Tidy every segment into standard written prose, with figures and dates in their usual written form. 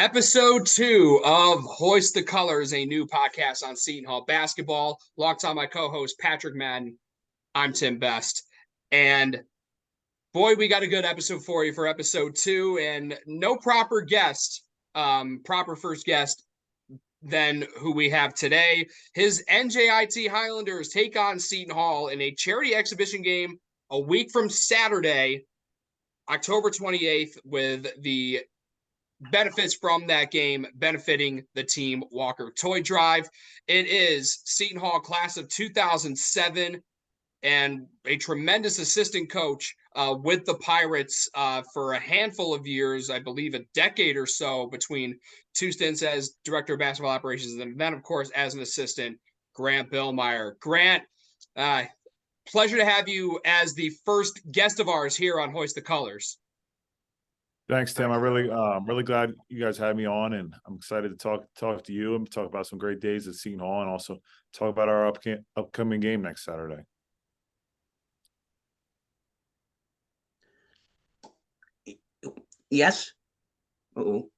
Episode 2 of Hoist the Colors, a new podcast on Seton Hall basketball. Alongside my co-host Patrick Madden, I'm Tim Best. And boy, we got a good episode for you for episode 2, and no proper guest, proper first guest than who we have today. His NJIT Highlanders take on Seton Hall in a charity exhibition game a week from Saturday, October 28th, with the benefits from that game benefiting the Team Walker Toy Drive. It is Seton Hall class of 2007 and a tremendous assistant coach with the Pirates for a handful of years, I believe a decade or so, between two stints as director of basketball operations and then, of course, as an assistant, Grant Billmeier. Grant, pleasure to have you as the first guest of ours here on Hoist the Colors. Thanks, Tim. I'm really glad you guys had me on, and I'm excited to talk to you and talk about some great days at Seton Hall, and also talk about our upcoming game next Saturday. Yes. Uh-oh.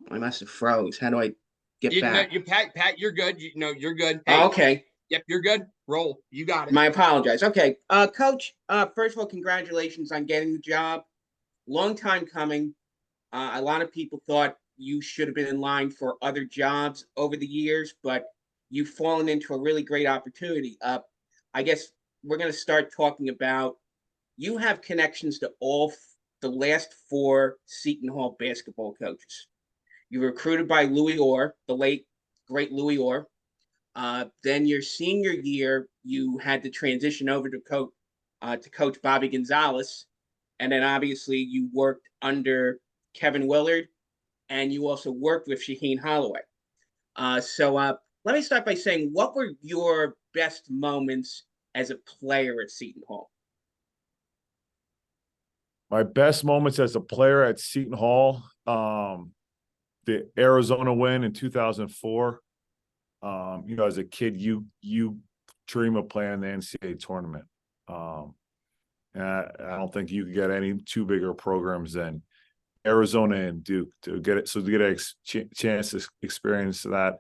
I must have froze. How do I get back? Pat, you're good. You're good. Hey. Okay. Yep, you're good. Roll. You got it. I apologize. Okay. Coach, first of all, congratulations on getting the job. Long time coming. A lot of people thought you should have been in line for other jobs over the years, but you've fallen into a really great opportunity. I guess we're going to start talking about, you have connections to all the last 4 Seton Hall basketball coaches. You were recruited by Louis Orr, the late, great Louis Orr. Then your senior year, you had to transition over to coach Bobby Gonzalez. And then obviously you worked under Kevin Willard, and you also worked with Shaheen Holloway. So let me start by saying, what were your best moments as a player at Seton Hall? My best moments as a player at Seton Hall, the Arizona win in 2004. As a kid, you dream of playing the NCAA tournament. And I don't think you could get any two bigger programs than Arizona and Duke to get it. So to get a chance to experience that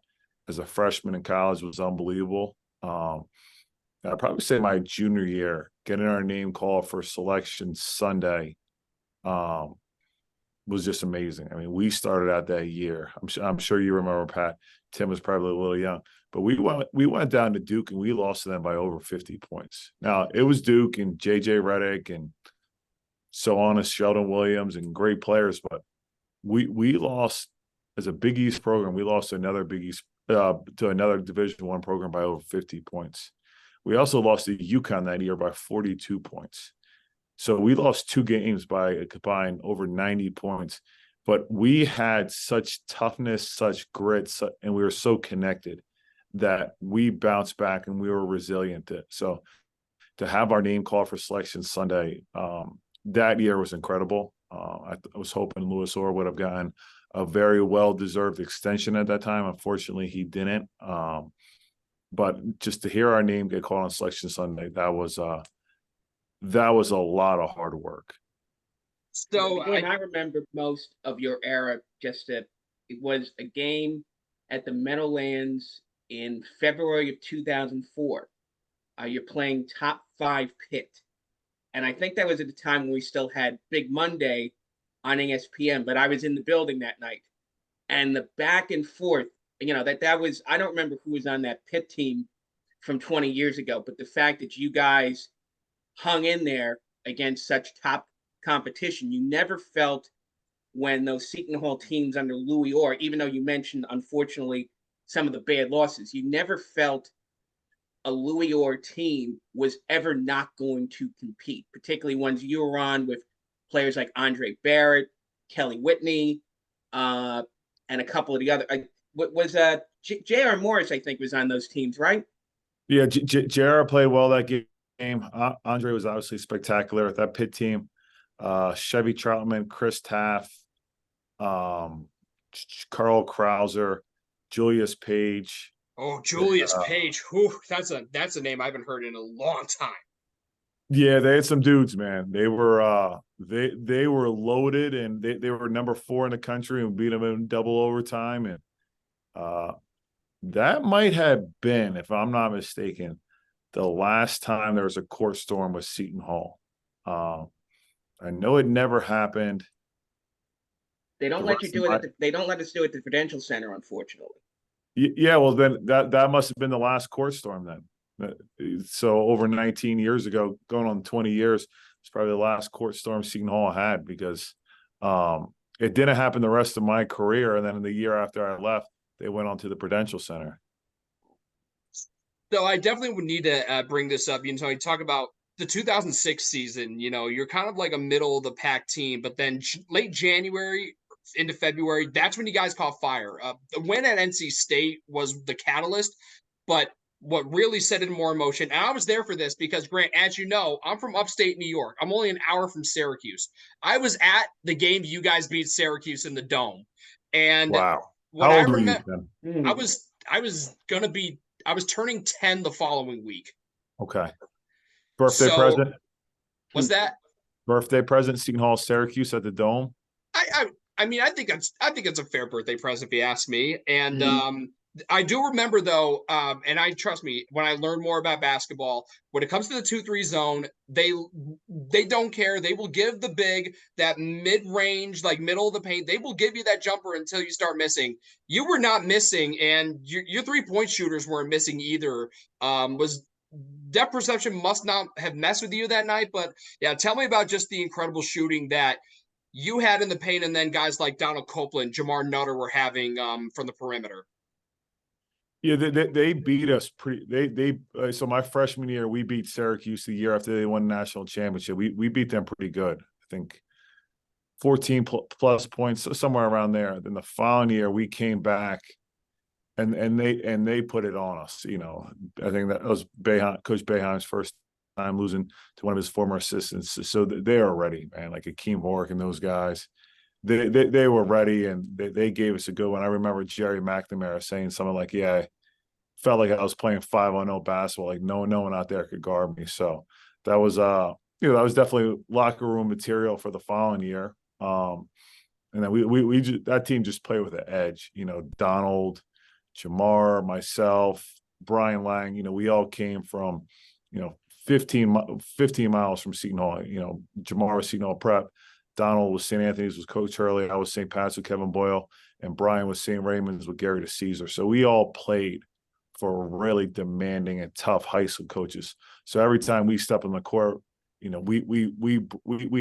as a freshman in college was unbelievable. I'd probably say my junior year, getting our name called for selection Sunday was just amazing. I mean, we started out that year. I'm sure you remember, Pat. Tim was probably a little young, but we went down to Duke and we lost to them by over 50 points. Now, it was Duke and J.J. Redick and so on as Sheldon Williams and great players, but we lost as a Big East program. We lost to another Big East to another Division I program by over 50 points. We also lost to UConn that year by 42 points. So we lost 2 games by a combined over 90 points. But we had such toughness, such grit, and we were so connected that we bounced back and we were resilient. So to have our name called for selection Sunday, that year was incredible. I was hoping Louis Orr would have gotten a very well-deserved extension at that time. Unfortunately, he didn't. But just to hear our name get called on selection Sunday, that was a lot of hard work. So I remember most of your era. It was a game at the Meadowlands in February of 2004. You're playing top 5 Pitt, and I think that was at the time when we still had Big Monday on ESPN. But I was in the building that night, and the back and forth. That was, I don't remember who was on that Pitt team from 20 years ago, but the fact that you guys hung in there against such top competition, you never felt, when those Seton Hall teams under Louis Orr, even though you mentioned, unfortunately, some of the bad losses, you never felt a Louis Orr team was ever not going to compete, particularly ones you were on with players like Andre Barrett, Kelly Whitney, and a couple of the other. J.R. Morris, I think, was on those teams, right? Yeah, J.R. played well that game. Andre was obviously spectacular at that Pitt team. Chevy Troutman, Chris Taff, Carl Krauser, Julius Page. Oh, Julius Page. Whew, that's a name I haven't heard in a long time. Yeah, they had some dudes, man. They were they were loaded, and they were number 4 in the country and beat them in double overtime. And uh that might have been, if I'm not mistaken, the last time there was a court storm with Seton Hall. I know it never happened. They don't The let you rest of do it my, at they don't let us do it at the Prudential Center, unfortunately. yeah, well then that must have been the last court storm then. So over 19 years ago, going on 20 years, it's probably the last court storm Seton Hall had, because it didn't happen the rest of my career. And then in the year after I left, they went on to the Prudential Center. So I definitely would need to bring this up. You know, you talk about the 2006 season. You know, you're kind of like a middle of the pack team, but then late January into February, that's when you guys caught fire. The win at NC State was the catalyst, but what really set it in more emotion, and I was there for this because, Grant, as you know, I'm from upstate New York. I'm only an hour from Syracuse. I was at the game you guys beat Syracuse in the Dome, and Wow. what How I old were you remember, then? I was turning 10 the following week. Okay. Birthday So present? what's that? Birthday present, Seton Hall, Syracuse at the Dome? I mean, I think it's a fair birthday present if you ask me. And Mhm. I do remember though, and I trust me when I learn more about basketball. When it comes to the 2-3 zone, they don't care. They will give the big that mid range, like middle of the paint. They will give you that jumper until you start missing. You were not missing, and your 3-point shooters weren't missing either. Was depth perception must not have messed with you that night, but yeah, tell me about just the incredible shooting that you had in the paint, and then guys like Donald Copeland, Jamar Nutter were having from the perimeter. Yeah, they beat us pretty. So my freshman year, we beat Syracuse the year after they won the national championship. We beat them pretty good. I think 14 plus points, somewhere around there. Then the following year, we came back, and they put it on us. You know, I think that was Coach Boeheim's first time losing to one of his former assistants. So they are ready, man. Like Akeem Hork and those guys. They were ready, and they gave us a good one. I remember Jerry McNamara saying something like, "Yeah, I felt like I was playing 5-on-0 basketball. Like no one out there could guard me." So that was that was definitely locker room material for the following year. And then we just, that team just played with an edge. You know, Donald, Jamar, myself, Brian Lang. You know, we all came from 15 miles from Seton Hall. You know, Jamar was Seton Hall Prep. Donald was St. Anthony's with Coach Hurley. I was St. Pat's with Kevin Boyle, and Brian was St. Raymond's with Gary DeCesar. So we all played for really demanding and tough high school coaches. So every time we step on the court, you know, we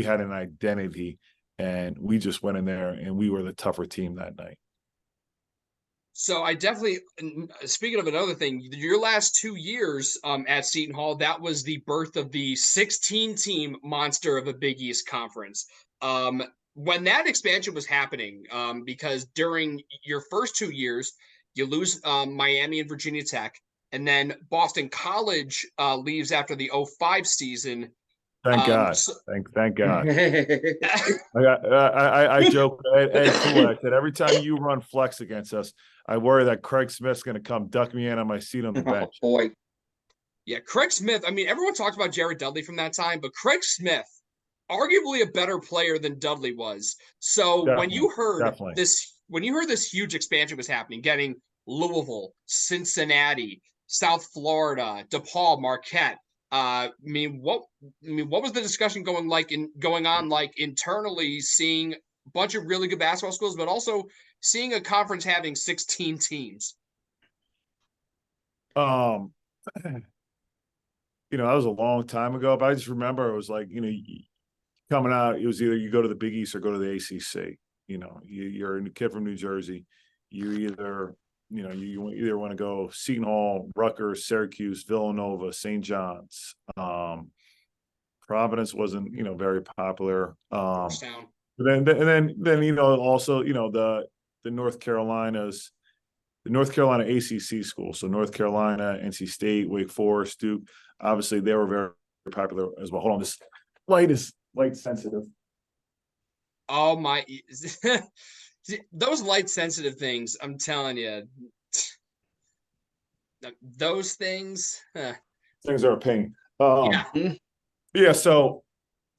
had an identity, and we just went in there and we were the tougher team that night. So I definitely, speaking of another thing, your last 2 years at Seton Hall, that was the birth of the 16-team monster of a Big East conference. When that expansion was happening, because during your first 2 years, you lose Miami and Virginia Tech, and then Boston College leaves after the 05 season. Thank God. So, Thank God. I joke, Ed Cool. I said, every time you run flex against us, I worry that Craig Smith's going to come duck me in on my seat on the bench. Oh, boy. Yeah, Craig Smith. I mean, everyone talks about Jared Dudley from that time, but Craig Smith, arguably a better player than Dudley was. So when you heard this huge expansion was happening, getting Louisville, Cincinnati, South Florida, DePaul, Marquette. What was the discussion going on like internally, seeing a bunch of really good basketball schools, but also seeing a conference having 16 teams? That was a long time ago, but I just remember it was like, coming out, it was either you go to the Big East or go to the ACC. You know, you're a kid from New Jersey. You either want to go Seton Hall, Rutgers, Syracuse, Villanova, St. John's. Providence wasn't, very popular. Georgetown. Then also, the North Carolinas, the North Carolina ACC school. So North Carolina, NC State, Wake Forest, Duke. Obviously, they were very popular as well. Hold on, this light is light sensitive. Oh my! Those light sensitive things. I'm telling you, those things. Things are a pain. Yeah. Yeah, so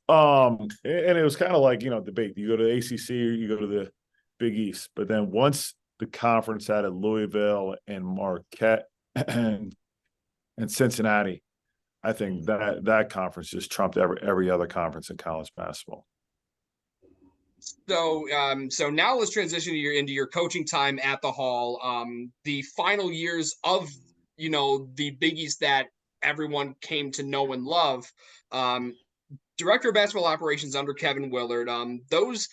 and it was kind of like, debate. You go to the ACC or you go to the Big East. But then once the conference added Louisville and Marquette and Cincinnati, I think that conference just trumped every other conference in college basketball. So now let's transition into your coaching time at the Hall. The final years of the Big East that everyone came to know and love. Director of basketball operations under Kevin Willard. Those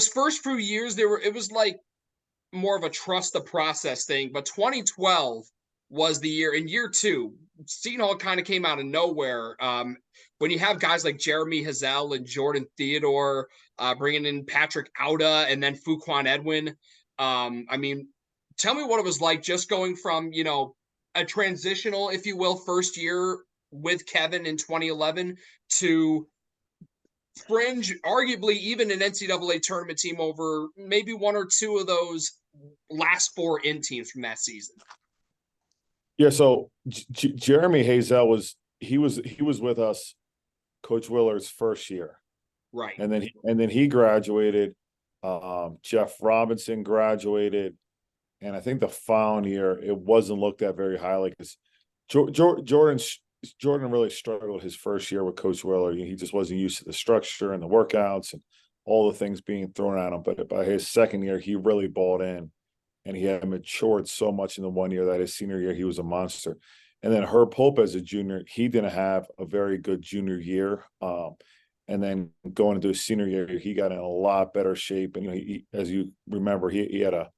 first few years, it was like more of a trust the process thing. But 2012 was the year. In year two, Seton Hall kind of came out of nowhere. When you have guys like Jeremy Hazel and Jordan Theodore, bringing in Patrick Auda and then Fuquan Edwin. I mean, tell me what it was like just going from, a transitional, if you will, first year with Kevin in 2011 to fringe, arguably even an NCAA tournament team over maybe one or two of those last four in teams from that season. Yeah, so Jeremy Hazel was with us, Coach Willard's first year, right? And then he graduated. Jeff Robinson graduated, and I think the following year it wasn't looked at very highly because Jordan really struggled his first year with Coach Willard. He just wasn't used to the structure and the workouts and all the things being thrown at him. But by his second year, he really bought in, and he had matured so much in the 1 year that his senior year he was a monster. And then Herb Pope as a junior, he didn't have a very good junior year. And then going into his senior year, he got in a lot better shape. And he, as you remember, he had a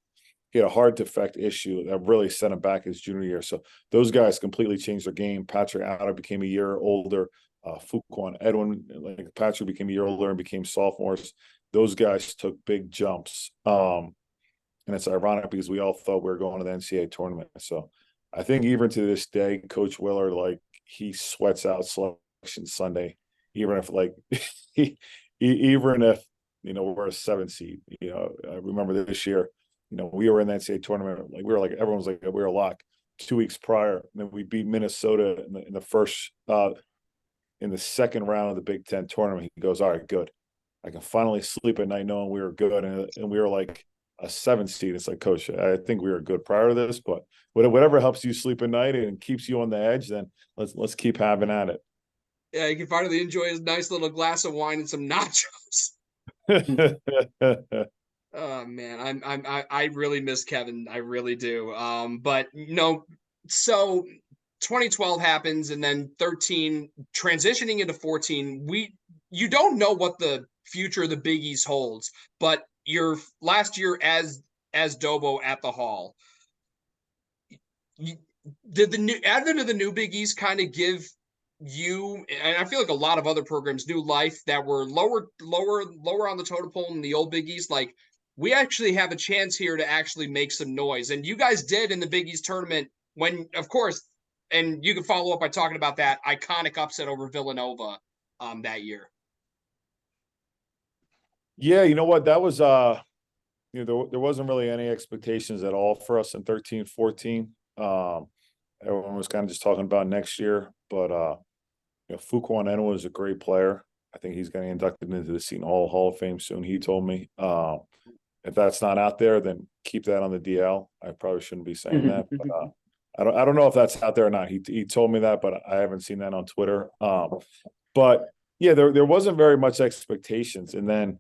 heart defect issue that really set him back his junior year. So those guys completely changed their game. Patrick Auda became a year older. Fuquan Edwin, like Patrick, became a year older and became sophomores. Those guys took big jumps. And it's ironic because we all thought we were going to the NCAA tournament. So I think even to this day, Coach Willard, like, he sweats out selection Sunday, even if even if we're a 7 seed. I remember this year, we were in the NCAA tournament, like we were like everyone's like we were locked 2 weeks prior, and then we beat Minnesota in the first in the second round of the Big Ten tournament. He goes, all right, good. I can finally sleep at night knowing we were good, and we were like a 7 seed. It's like, Coach, I think we were good prior to this, but whatever helps you sleep at night and keeps you on the edge, then let's keep having at it. Yeah, you can finally enjoy a nice little glass of wine and some nachos. Oh man, I really miss Kevin. I really do. But so 2012 happens, and then 13 transitioning into 14. You don't know what the future of the Big East holds, but your last year as Dobo at the Hall, did the new advent of the new Big East kind of give you, and I feel like a lot of other programs, new life that were lower on the totem pole in the old Big East? Like, we actually have a chance here to actually make some noise, and you guys did in the Big East tournament when, of course, and you can follow up by talking about that iconic upset over Villanova that year. Yeah, you know what? That was there wasn't really any expectations at all for us in 13, 14. Everyone was kind of just talking about next year, but Fuquan Edwin is a great player. I think he's getting inducted into the Seton Hall of Fame soon. He told me, if that's not out there, then keep that on the DL. I probably shouldn't be saying that, but I don't know if that's out there or not. He told me that, but I haven't seen that on Twitter. But yeah, there wasn't very much expectations. And then,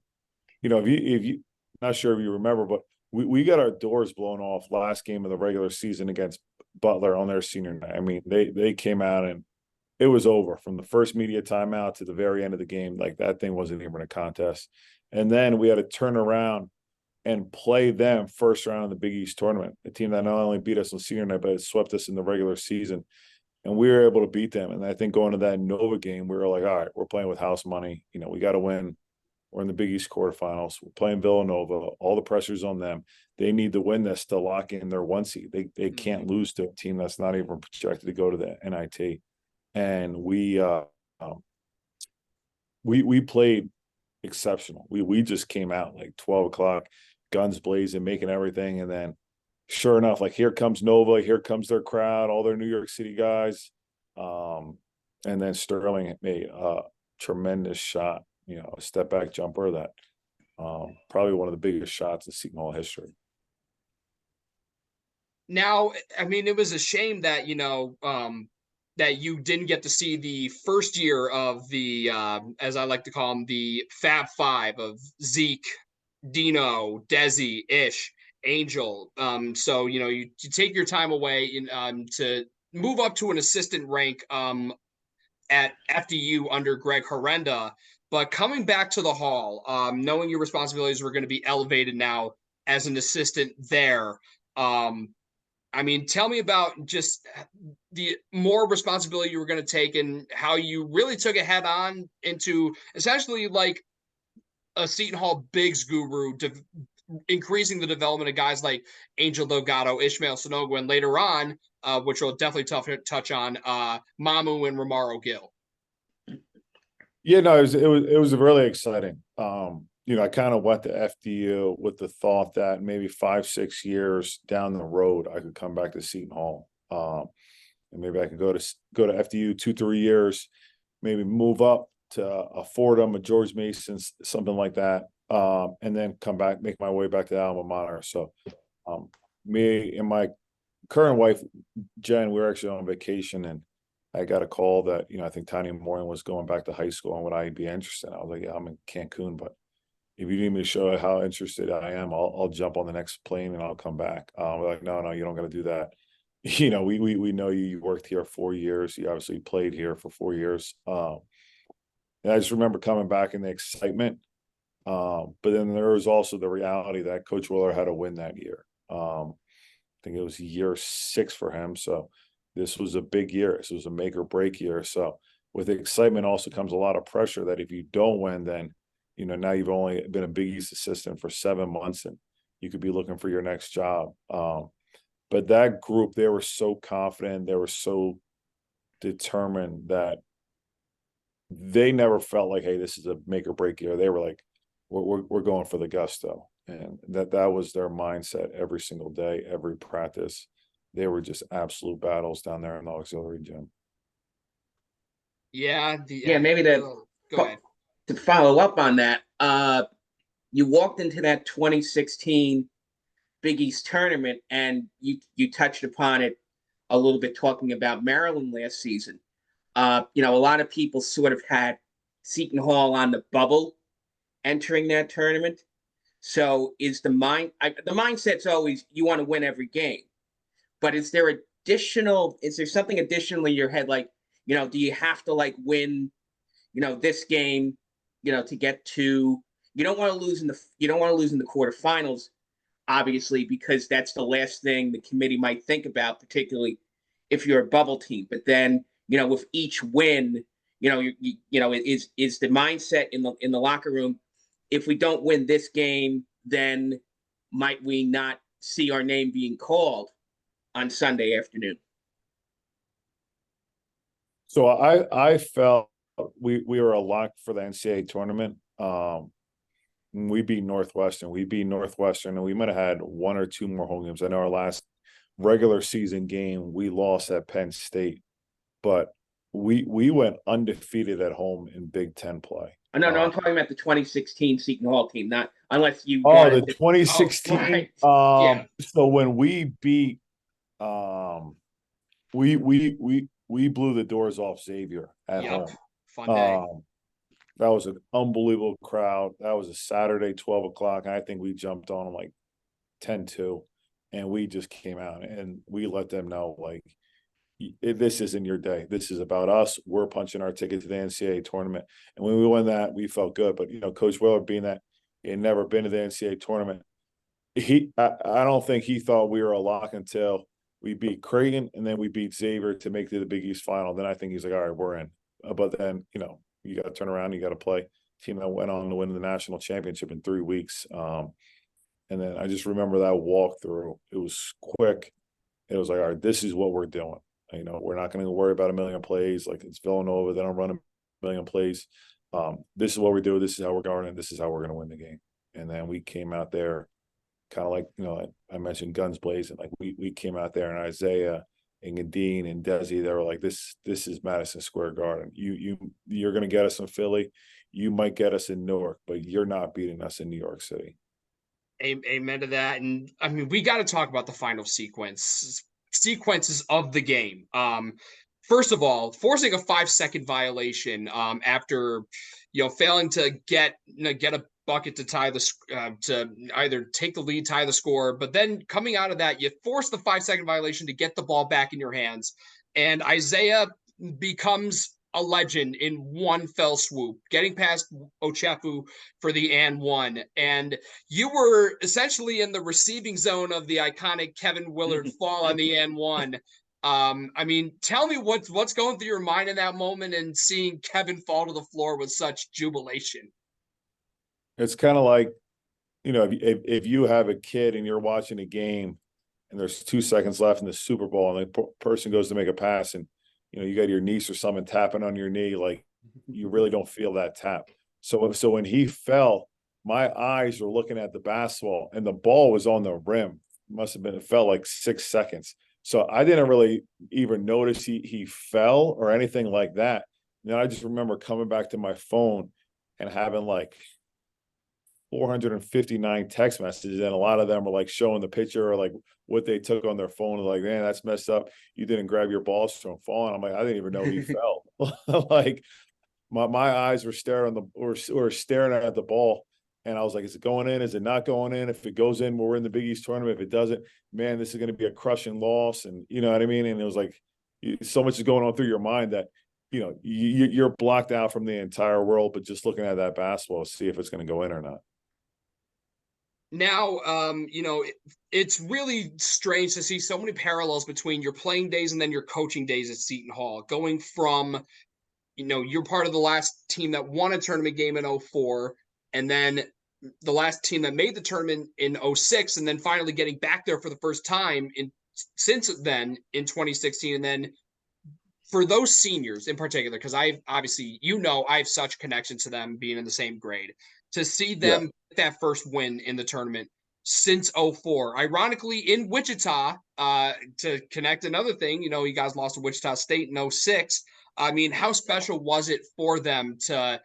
if you not sure if you remember, but we got our doors blown off last game of the regular season against Butler on their senior night. I mean, they came out and it was over from the first media timeout to the very end of the game. Like, that thing wasn't even a contest. And then we had to turn around and play them first round of the Big East tournament, a team that not only beat us on senior night, but it swept us in the regular season. And we were able to beat them. And I think going to that Nova game, we were like, all right, we're playing with house money. We got to win. We're in the Big East quarterfinals. We're playing Villanova. All the pressure's on them. They need to win this to lock in their 1 seed. They can't lose to a team that's not even projected to go to the NIT. And we played exceptional. We just came out like 12 o'clock, guns blazing, making everything. And then sure enough, like, here comes Nova, here comes their crowd, all their New York City guys. And then Sterling made a tremendous shot, a step back jumper that probably one of the biggest shots in Seton Hall history. Now, I mean, it was a shame that, that you didn't get to see the first year of the, as I like to call them, the Fab Five of Zeke, Dino, Desi, Ish, Angel. So, you take your time away to move up to an assistant rank at FDU under Greg Horrenda. But coming back to the Hall, knowing your responsibilities were going to be elevated now as an assistant there. I mean, tell me about just the more responsibility you were going to take and how you really took it head on into essentially like a Seton Hall Bigs guru, increasing the development of guys like Angel Delgado, Ishmael Sonogo, and later on, which we'll definitely touch on, Mamu and Romaro Gill. Yeah, no, it was really exciting. I kind of went to FDU with the thought that maybe 5-6 years down the road I could come back to Seton Hall, and maybe I could go to FDU 2-3 years, maybe move up to a Fordham, a George Mason, something like that, and then come back, make my way back to alma mater. So, me and my current wife Jen, we were actually on vacation, and I got a call that I think Tiny Morin was going back to high school and would I be interested? I was like, yeah, I'm in Cancun, but if you need me to show how interested I am, I'll jump on the next plane and I'll come back. We're like, no, you don't got to do that. We know you worked here 4 years. You obviously played here for 4 years. And I just remember coming back and the excitement. But then there was also the reality that Coach Willer had to win that year. I think it was year 6 for him. So this was a big year. This was a make or break year. So with excitement also comes a lot of pressure that if you don't win, then now you've only been a Big East assistant for 7 months and you could be looking for your next job. But that group, they were so confident, they were so determined that they never felt like, hey, this is a make or break year. They were like, we're going for the gusto. And that was their mindset every single day, every practice. They were just absolute battles down there in the auxiliary gym. Yeah. Maybe go ahead. To follow up on that, you walked into that 2016 Big East tournament, and you touched upon it a little bit talking about Maryland last season. A lot of people sort of had Seton Hall on the bubble entering that tournament. So is the mindset's always you want to win every game, but is there something additional in your head, like, do you have to like win, this game, to get to, you don't want to lose in the quarterfinals, obviously, because that's the last thing the committee might think about, particularly if you're a bubble team. But then, with each win, is the mindset in the locker room, if we don't win this game, then might we not see our name being called on Sunday afternoon? So I felt we were a lock for the NCAA tournament. We beat Northwestern. And we might have had 1 or 2 more home games. I know our last regular season game we lost at Penn State, but we went undefeated at home in Big Ten play. No, I'm talking about the 2016 Seton Hall team, not unless you. The 2016. Right. Yeah. So when we beat, we blew the doors off Xavier at home. Fun day. That was an unbelievable crowd. That was a Saturday, 12 o'clock. And I think we jumped on them like 10-2, and we just came out and we let them know, like, this isn't your day. This is about us. We're punching our ticket to the NCAA tournament. And when we won that, we felt good. But, Coach Willer, being that he had never been to the NCAA tournament, I don't think he thought we were a lock until we beat Creighton and then we beat Xavier to make it to the Big East final. Then I think he's like, all right, we're in. But then, you got to turn around. You got to play a team that went on to win the national championship in 3 weeks. And then I just remember that walkthrough. It was quick. It was like, all right, this is what we're doing. We're not going to worry about a million plays. Like, it's Villanova. They don't run a million plays. This is what we do. This is how we're going, and this is how we're going to win the game. And then we came out there kind of like, I mentioned guns blazing. Like, we came out there, and Isaiah and Dean and Desi, they were like, this is Madison Square Garden. You're going to get us in Philly. You might get us in Newark, but you're not beating us in New York City. Amen to that. And I mean, we got to talk about the final sequences of the game. First of all, forcing a 5-second violation after failing to get a bucket to tie to either take the lead, tie the score, but then coming out of that, you force the 5-second violation to get the ball back in your hands, and Isaiah becomes a legend in one fell swoop, getting past Ochefu for the and one. And you were essentially in the receiving zone of the iconic Kevin Willard fall on the and one. I mean, tell me what's going through your mind in that moment and seeing Kevin fall to the floor with such jubilation. It's kind of like, if you have a kid and you're watching a game and there's 2 seconds left in the Super Bowl and the person goes to make a pass and you got your niece or someone tapping on your knee, like you really don't feel that tap. So when he fell, my eyes were looking at the basketball and the ball was on the rim. It felt like 6 seconds. So I didn't really even notice he fell or anything like that. And then I just remember coming back to my phone and having like 459 text messages, and a lot of them were like showing the picture or like what they took on their phone. Like, man, that's messed up. You didn't grab your balls from falling. I'm like, I didn't even know he fell. Like my eyes were staring staring at the ball, and I was like, is it going in? Is it not going in? If it goes in, we're in the Big East tournament. If it doesn't, man, this is going to be a crushing loss. And you know what I mean? And it was like so much is going on through your mind that you're blocked out from the entire world, but just looking at that basketball, see if it's going to go in or not. Now, it's really strange to see so many parallels between your playing days and then your coaching days at Seton Hall, going from, you're part of the last team that won a tournament game in 2004, and then the last team that made the tournament in 2006, and then finally getting back there for the first time since then in 2016. And then for those seniors in particular, because I have such connection to them being in the same grade, to see them get that first win in the tournament since 2004, ironically in Wichita, to connect another thing, you guys lost to Wichita State in 2006. I mean, how special was it for them to,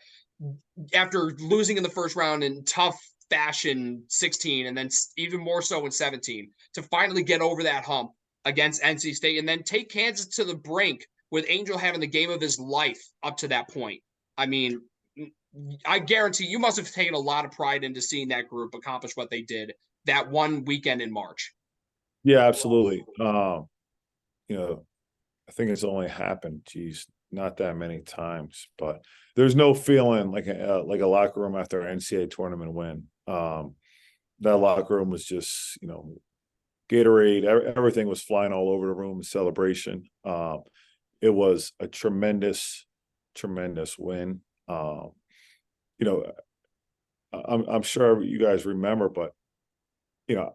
after losing in the first round in tough fashion 16, and then even more so in 17, to finally get over that hump against NC State and then take Kansas to the brink with Angel having the game of his life up to that point? I mean, I guarantee you must have taken a lot of pride into seeing that group accomplish what they did that one weekend in March. Yeah, absolutely. I think it's only happened, not that many times, but there's no feeling like a locker room after an NCAA tournament win. That locker room was just, Gatorade, everything was flying all over the room in celebration. It was a tremendous, tremendous win. I'm sure you guys remember, but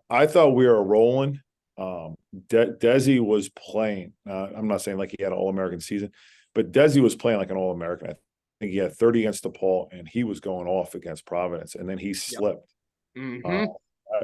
I thought we were rolling. Desi was playing. I'm not saying like he had an All-American season, but Desi was playing like an All-American. I think he had 30 against DePaul, and he was going off against Providence, and then he slipped. Mm-hmm.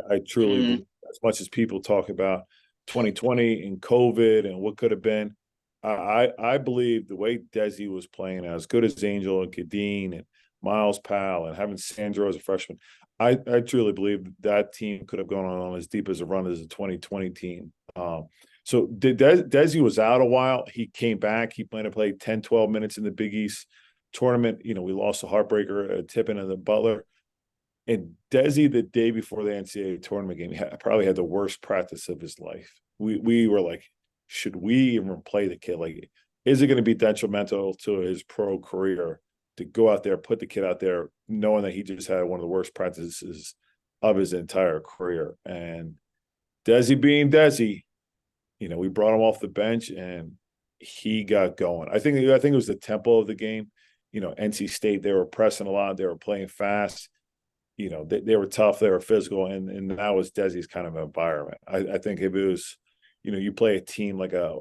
I truly believe, as much as people talk about 2020 and COVID and what could have been, I believe the way Desi was playing, as good as Angel and Kadeen and Miles Powell and having Sandro as a freshman, I truly believe that team could have gone on as deep as a run as a 2020 team. So Desi was out a while. He came back. He planned to play 10, 12 minutes in the Big East tournament. We lost a heartbreaker, Tippin and the Butler. And Desi, the day before the NCAA tournament game, probably had the worst practice of his life. We were like, should we even play the kid? Like, is it going to be detrimental to his pro career to go out there, put the kid out there, knowing that he just had one of the worst practices of his entire career? And Desi being Desi, we brought him off the bench and he got going. I think it was the tempo of the game. NC State, they were pressing a lot. They were playing fast. They were tough. They were physical. And that was Desi's kind of environment. I think if it was, you play a team like a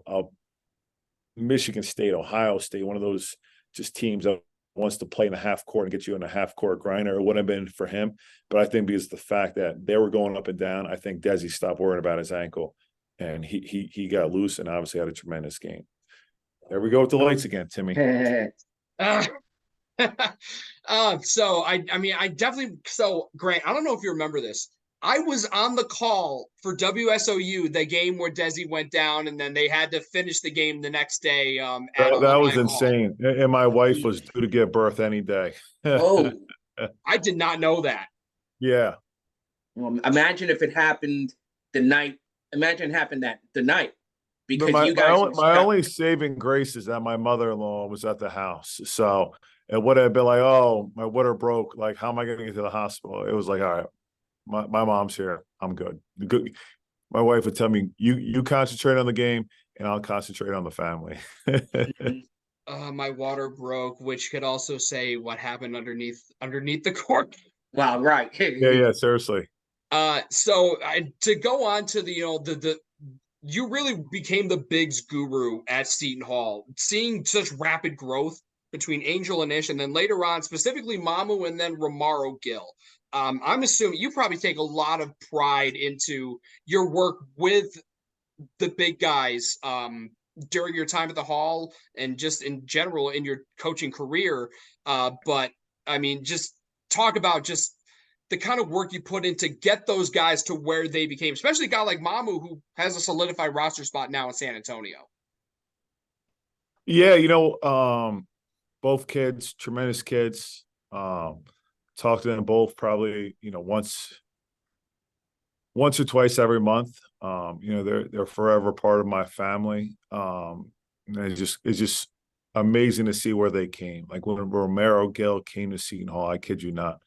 Michigan State, Ohio State, one of those just teams that wants to play in the half court and get you in a half court grinder, it wouldn't have been for him. But I think because the fact that they were going up and down, I think Desi stopped worrying about his ankle and he got loose and obviously had a tremendous game. There we go with the lights again, Timmy. Uh, so I mean, I definitely, so Grant, I don't know if you remember this. I was on the call for WSOU, the game where Desi went down, and then they had to finish the game the next day. That was insane. And my wife was due to give birth any day. Oh, I did not know that. Yeah. well, imagine if it happened the night. Imagine it happened the night, because my, you guys. my only saving grace is that my mother-in-law was at the house. So it would have been like, oh, my water broke. Like, how am I going to get to the hospital? It was like, all right, my mom's here. I'm good. Good. My wife would tell me, you concentrate on the game and I'll concentrate on the family. My water broke, which could also say what happened underneath the court. Wow, right. Yeah, seriously. So to go on to the, you really became the bigs guru at Seton Hall, seeing such rapid growth between Angel and Ish, and then later on, specifically Mamu and then Romaro Gill. I'm assuming you probably take a lot of pride into your work with the big guys during your time at the Hall and just in general in your coaching career. But I mean, just talk about just the kind of work you put in to get those guys to where they became, especially a guy like Mamu, who has a solidified roster spot now in San Antonio. Yeah, both kids, tremendous kids. Talk to them both probably, once or twice every month. They're forever part of my family. And it's just amazing to see where they came. Like when Romaro Gill came to Seton Hall, I kid you not.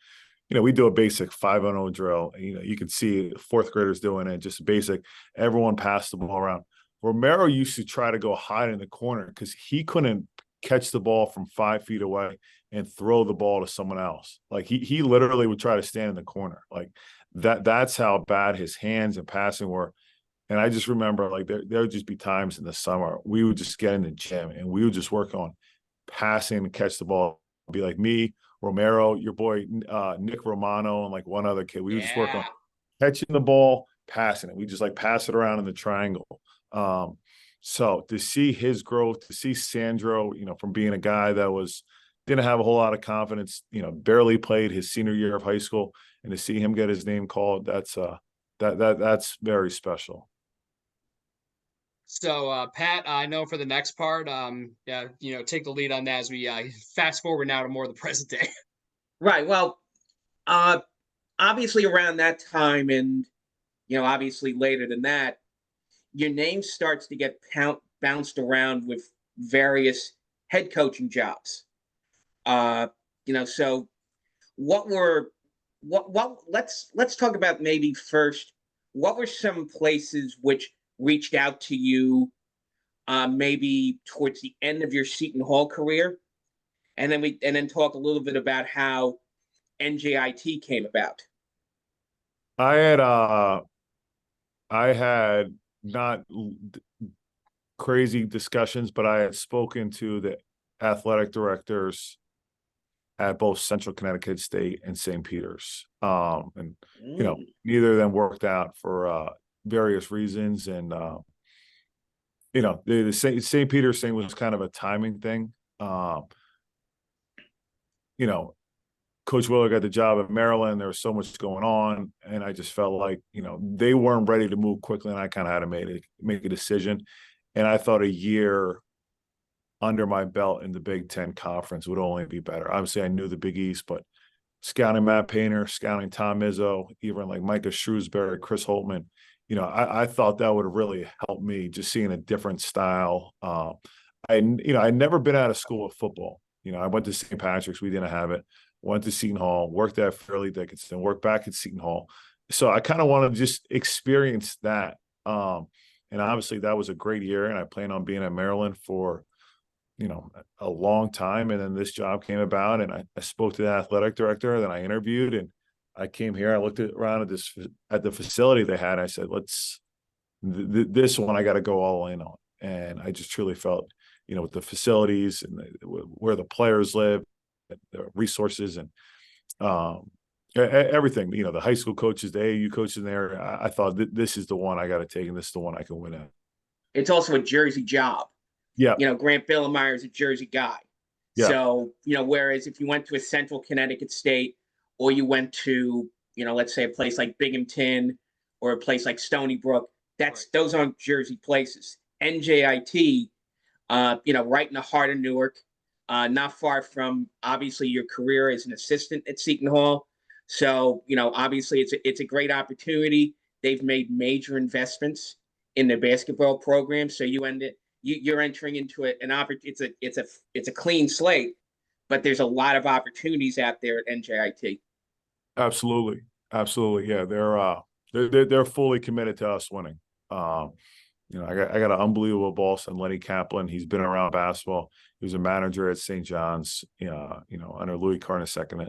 We do a basic 5-on-0 drill. You can see fourth graders doing it, just basic. Everyone passed the ball around. Romaro used to try to go hide in the corner because he couldn't catch the ball from 5 feet away and throw the ball to someone else. Like he literally would try to stand in the corner. Like that's how bad his hands and passing were. And I just remember like there would just be times in the summer we would just get in the gym and we would just work on passing and catch the ball. It'd be like me, Romaro, your boy Nick Romano, and like one other kid. We would just work on catching the ball, passing it. We just like pass it around in the triangle. So to see his growth, to see Sandro, from being a guy that didn't have a whole lot of confidence, barely played his senior year of high school, and to see him get his name called, that's very special. So, Pat, I know for the next part, take the lead on that as we fast forward now to more of the present day. Right. Well, obviously around that time, and obviously later than that, your name starts to get bounced around with various head coaching jobs. So let's talk about maybe first, what were some places which reached out to you maybe towards the end of your Seton Hall career, and then talk a little bit about how NJIT came about. I had not crazy discussions, but I had spoken to the athletic directors at both Central Connecticut State and St. Peter's. And neither of them worked out for various reasons. And the St. Peter's thing was kind of a timing thing. Coach Willer got the job at Maryland. There was so much going on, and I just felt like they weren't ready to move quickly, and I kind of had to make a decision. And I thought a year under my belt in the Big Ten Conference would only be better. Obviously, I knew the Big East, but scouting Matt Painter, scouting Tom Izzo, even like Micah Shrewsbury, Chris Holtman, I thought that would really help me just seeing a different style. I'd never been out of school with football. I went to St. Patrick's. We didn't have it. Went to Seton Hall, worked at Fairleigh Dickinson, worked back at Seton Hall. So I kind of want to just experience that. And obviously that was a great year, and I plan on being at Maryland for, a long time. And then this job came about, and I spoke to the athletic director, then I interviewed, and I came here. I looked around at the facility they had. I said, this one I got to go all in on. And I just truly felt, with the facilities and where the players live, the resources, and Everything, the high school coaches, the AAU coaches in there, I thought this is the one I got to take, and this is the one I can win at. It's also a Jersey job. Yeah. Grant Billmeier is a Jersey guy. Yeah. So, whereas if you went to a central Connecticut state, or you went to, let's say a place like Binghamton or a place like Stony Brook, those aren't Jersey places. NJIT, right in the heart of Newark, not far from obviously your career as an assistant at Seton Hall. So, obviously it's a great opportunity. They've made major investments in their basketball program. So you're entering into an opportunity. It's a clean slate, but there's a lot of opportunities out there at NJIT. Absolutely. Yeah, they're fully committed to us winning. I got an unbelievable boss in Lenny Kaplan. He's been around basketball. He was a manager at St. John's, under Louis Carnesecca.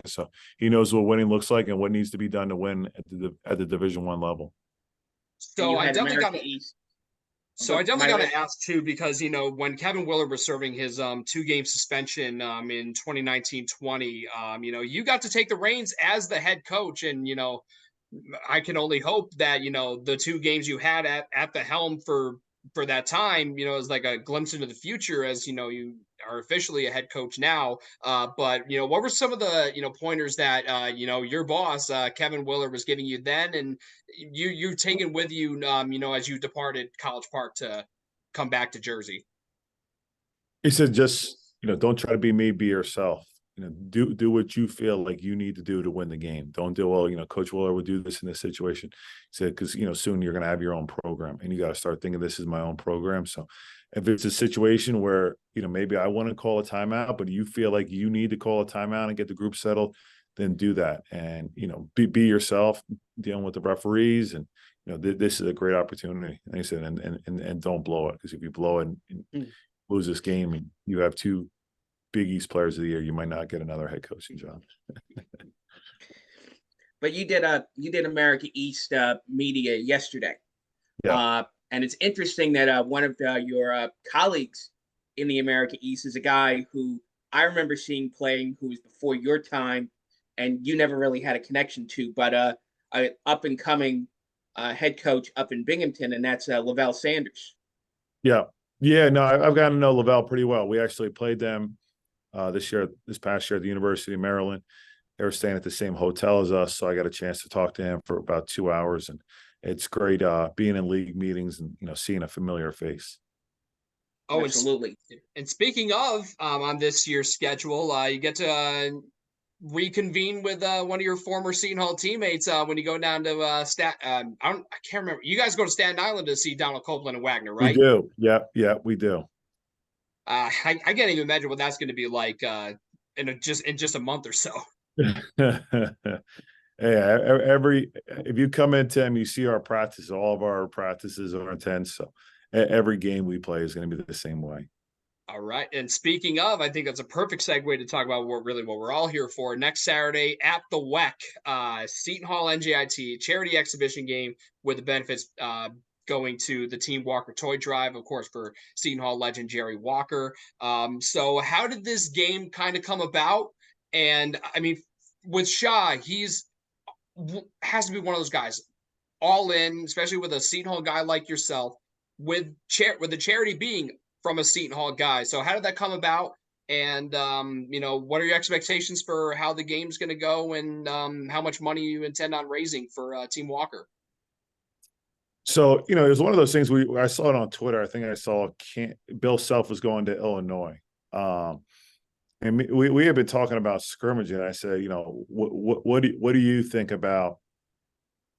So he knows what winning looks like and what needs to be done to win at the Division I level. So I definitely got to ask too, because when Kevin Willard was serving his 2-game suspension in 2019-20, you got to take the reins as the head coach, and I can only hope that the 2 games you had at the helm for that time is like a glimpse into the future, as you are officially a head coach now. But what were some of the pointers that your boss Kevin Willard was giving you then, and you've taken with you as you departed College Park to come back to Jersey? He said, just don't try to be me, be yourself. Do what you feel like you need to do to win the game. Don't do, well, Coach Willard would do this in this situation. He said, because, soon you're going to have your own program, and you got to start thinking this is my own program. So if it's a situation where, maybe I want to call a timeout, but you feel like you need to call a timeout and get the group settled, then do that. And, be yourself, dealing with the referees. And, this is a great opportunity. And he said, and don't blow it, because if you blow it and lose this game, and you have 2 Big East Players of the Year, you might not get another head coaching job. But you did America East media yesterday. Yeah. And it's interesting that one of your colleagues in the America East is a guy who I remember seeing playing, who was before your time, and you never really had a connection to, but an up and coming head coach up in Binghamton, and that's Lavelle Sanders. Yeah. No, I've gotten to know Lavelle pretty well. We actually played them this past year at the University of Maryland. They were staying at the same hotel as us, so I got a chance to talk to him for about 2 hours, and it's great being in league meetings and seeing a familiar face. Oh, absolutely. And speaking of on this year's schedule, you get to reconvene with one of your former Seton Hall teammates when you go down to I can't remember. You guys go to Staten Island to see Donald Copeland and Wagner, right? We do. Yeah, we do. I can't even imagine what that's going to be like in just a month or so. If you come in, Tim, you see our practice. All of our practices are intense. So every game we play is going to be the same way. All right. And speaking of, I think that's a perfect segue to talk about what we're all here for. Next Saturday at the WEC, Seton Hall NJIT charity exhibition game with the benefits going to the Team Walker Toy Drive, of course, for Seton Hall legend Jerry Walker. So how did this game kind of come about? And I mean, with Shaw, has to be one of those guys all in, especially with a Seton Hall guy like yourself, with the charity being from a Seton Hall guy. So how did that come about? And, what are your expectations for how the game's going to go, and how much money you intend on raising for Team Walker? So, it was one of those things I saw it on Twitter. I think I saw Bill Self was going to Illinois. And we had been talking about scrimmaging. I said, what do you think about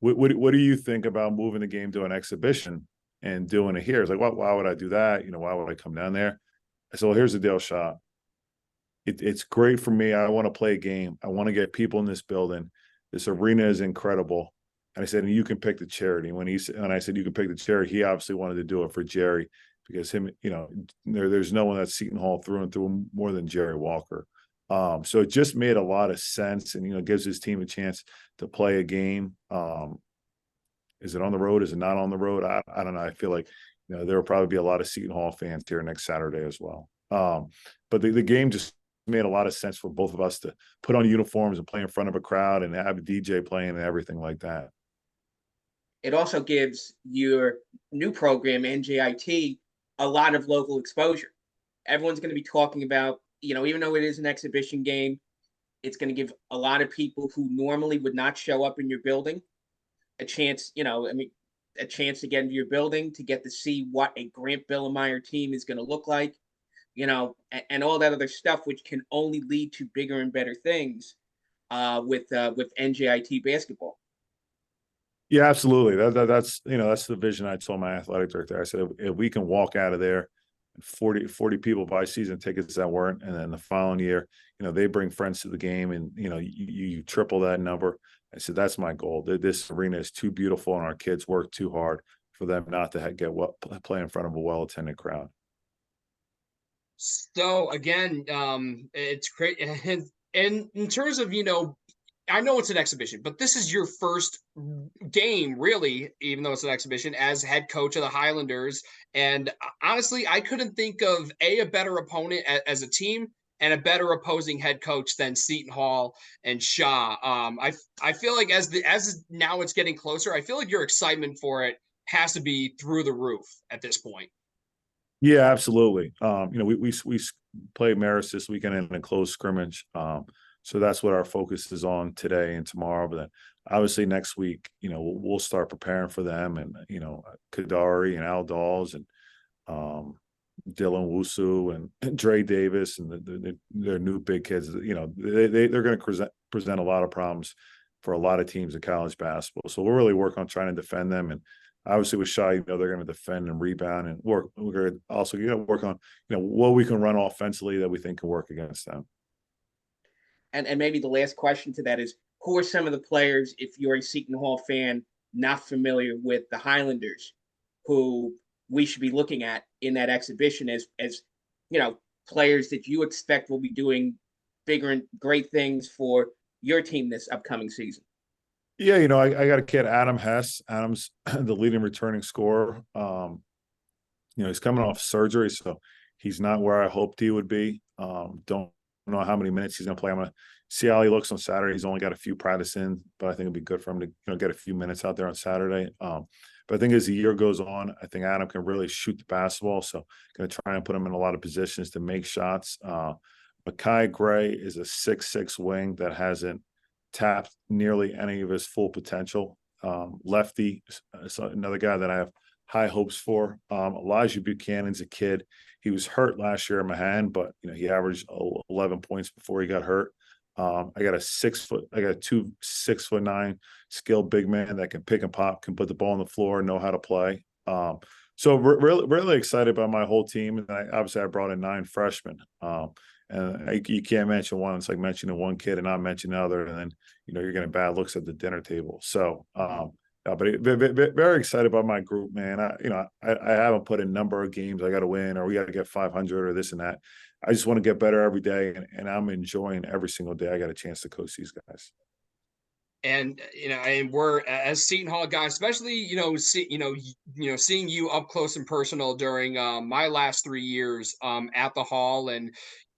what do you think about moving the game to an exhibition and doing it here? It's like, why would I do that? Why would I come down there? I said, well, here's the deal, Shaw. It's great for me. I want to play a game. I want to get people in this building. This arena is incredible. And I said, and you can pick the charity. And I said, you can pick the charity, he obviously wanted to do it for Jerry, because there's no one that's Seton Hall through and through more than Jerry Walker. So it just made a lot of sense, and, gives his team a chance to play a game. Is it on the road? Is it not on the road? I don't know. I feel like, there will probably be a lot of Seton Hall fans here next Saturday as well. But the game just made a lot of sense for both of us to put on uniforms and play in front of a crowd and have a DJ playing and everything like that. It also gives your new program, NJIT, a lot of local exposure. Everyone's going to be talking about, even though it is an exhibition game, it's going to give a lot of people who normally would not show up in your building a chance, a chance to get into your building, to get to see what a Grant Billmeier team is going to look like, and all that other stuff, which can only lead to bigger and better things with NJIT basketball. Yeah, absolutely. That's that's the vision I told my athletic director. I said, if we can walk out of there, 40 people buy season tickets that weren't, and then the following year, they bring friends to the game, and you triple that number. I said, that's my goal. This arena is too beautiful, and our kids work too hard for them not to play in front of a well-attended crowd. So again, it's great. And in terms of, I know it's an exhibition, but this is your first game, really, even though it's an exhibition, as head coach of the Highlanders. And honestly, I couldn't think of a better opponent as a team and a better opposing head coach than Seton Hall and Shaw. I feel like as now it's getting closer, I feel like your excitement for it has to be through the roof at this point. Yeah, absolutely. We played Marist this weekend in a close scrimmage. So that's what our focus is on today and tomorrow. But then obviously next week, we'll start preparing for them, and, Kadari and Al Dawes and Dylan Wusu and Dre Davis and their new big kids. They're going to present a lot of problems for a lot of teams in college basketball. So we'll really work on trying to defend them. And obviously with Shaw, they're going to defend and rebound, and we're going to also work on what we can run offensively that we think can work against them. And maybe the last question to that is, who are some of the players, if you're a Seton Hall fan not familiar with the Highlanders, who we should be looking at in that exhibition as players that you expect will be doing bigger and great things for your team this upcoming season? Yeah, I got a kid, Adam Hess. Adam's the leading returning scorer. He's coming off surgery, so he's not where I hoped he would be. Don't know how many minutes he's going to play. I'm going to see how he looks on Saturday. He's only got a few practice in, but I think it'd be good for him to get a few minutes out there on Saturday. But I think as the year goes on, I think Adam can really shoot the basketball. So going to try and put him in a lot of positions to make shots. Makai Gray is a 6'6" wing that hasn't tapped nearly any of his full potential. Lefty, so another guy that I have high hopes for. Elijah Buchanan's a kid. He was hurt last year in Mahan, but he averaged 11 points before he got hurt. I got two 6'9" skilled big man that can pick and pop, can put the ball on the floor, know how to play. So really excited about my whole team. And I brought in 9 freshmen. And you can't mention one. It's like mentioning one kid and not mentioning another, and then you're getting bad looks at the dinner table. So, but very excited about my group, man. I haven't put a number of games I got to win, or we got to get 500 or this and that. I just want to get better every day, and I'm enjoying every single day I got a chance to coach these guys. And and we're, as Seton Hall guys, especially seeing you up close and personal during my last 3 years at the Hall, and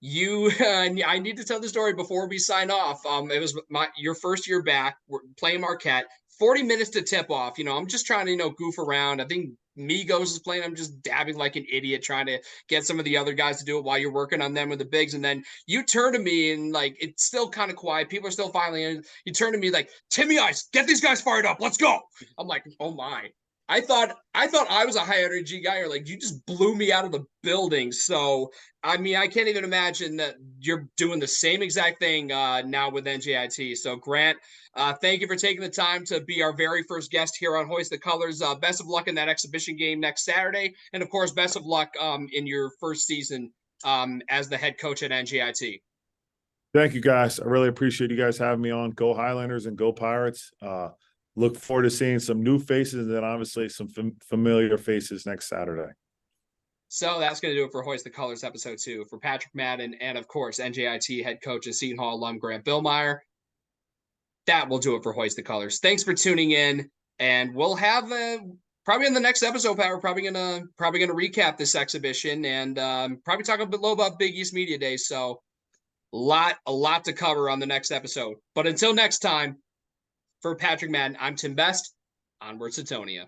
I need to tell the story before we sign off. It was your first year back. We're playing Marquette. 40 minutes to tip off. I'm just trying to goof around. I think Migos is playing. I'm just dabbing like an idiot, trying to get some of the other guys to do it while you're working on them with the bigs. And then you turn to me, and it's still kind of quiet. People are still filing in. You turn to me like, Timmy Ice, get these guys fired up. Let's go. I'm like, oh my. I thought I was a high energy guy, or you just blew me out of the building. So, I can't even imagine that you're doing the same exact thing now with NJIT. So, Grant, thank you for taking the time to be our very first guest here on Hoist the Colors. Best of luck in that exhibition game next Saturday. And, of course, best of luck in your first season as the head coach at NJIT. Thank you, guys. I really appreciate you guys having me on. Go Highlanders and go Pirates. Look forward to seeing some new faces, and then obviously some familiar faces next Saturday. So that's going to do it for Hoist the Colors episode 2. For Patrick Madden and, of course, NJIT head coach and Seton Hall alum Grant Billmeier, that will do it for Hoist the Colors. Thanks for tuning in, and we'll have probably in the next episode, Pat, we're probably gonna recap this exhibition and probably talk a bit low about Big East Media Day. So A lot to cover on the next episode. But until next time, for Patrick Madden, I'm Tim Best. Onward, Setonia.